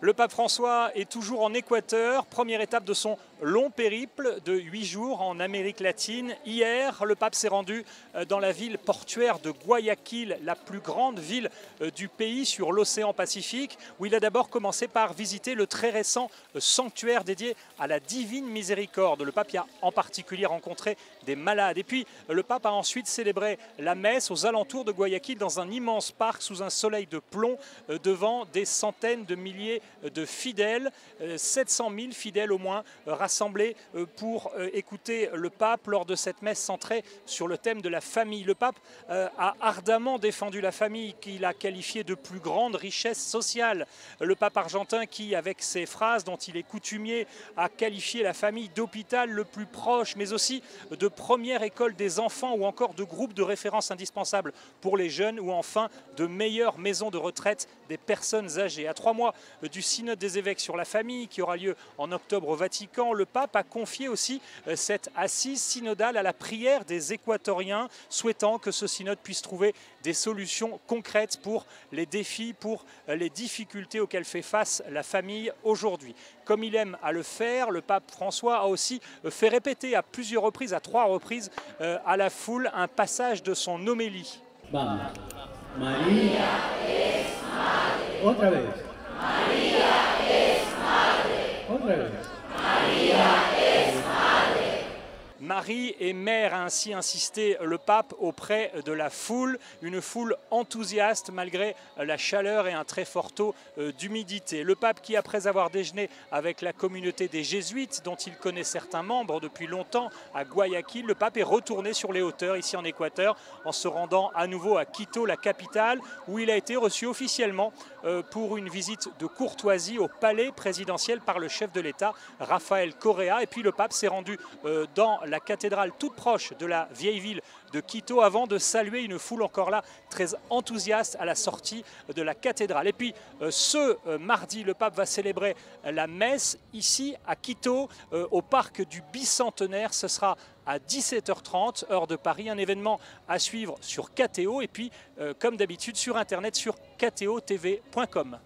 Le pape François est toujours en Équateur, première étape de son long périple de 8 jours en Amérique latine. Hier, le pape s'est rendu dans la ville portuaire de Guayaquil, la plus grande ville du pays sur l'océan Pacifique, où il a d'abord commencé par visiter le très récent sanctuaire dédié à la Divine Miséricorde. Le pape y a en particulier rencontré des malades. Et puis, le pape a ensuite célébré la messe aux alentours de Guayaquil dans un immense parc sous un soleil de plomb devant des centaines de milliers de fidèles, 700 000 fidèles au moins rassemblés pour écouter le pape lors de cette messe centrée sur le thème de la famille. Le pape a ardemment défendu la famille qu'il a qualifiée de plus grande richesse sociale. Le pape argentin qui, avec ses phrases dont il est coutumier, a qualifié la famille d'hôpital le plus proche, mais aussi de première école des enfants ou encore de groupe de référence indispensable pour les jeunes ou enfin de meilleure maison de retraite des personnes âgées. À 3 mois du synode des évêques sur la famille qui aura lieu en octobre au Vatican, le pape a confié aussi cette assise synodale à la prière des Équatoriens, souhaitant que ce synode puisse trouver des solutions concrètes pour les défis, pour les difficultés auxquelles fait face la famille aujourd'hui. Comme il aime à le faire, le pape François a aussi fait répéter à plusieurs reprises, à 3 reprises, à la foule un passage de son homélie. Vamos. María es madre. Otra vez. María es madre. Otra vez. María es madre. Marie est mère, a ainsi insisté le pape auprès de la foule, une foule enthousiaste malgré la chaleur et un très fort taux d'humidité. Le pape qui, après avoir déjeuné avec la communauté des jésuites, dont il connaît certains membres depuis longtemps à Guayaquil, le pape est retourné sur les hauteurs ici en Équateur en se rendant à nouveau à Quito, la capitale, où il a été reçu officiellement pour une visite de courtoisie au palais présidentiel par le chef de l'État, Rafael Correa. Et puis le pape s'est rendu dans la cathédrale toute proche de la vieille ville de Quito avant de saluer une foule encore là très enthousiaste à la sortie de la cathédrale. Et puis ce mardi, le pape va célébrer la messe ici à Quito au parc du Bicentenaire. Ce sera à 17h30 heure de Paris, un événement à suivre sur KTO et puis comme d'habitude sur internet sur ktotv.com.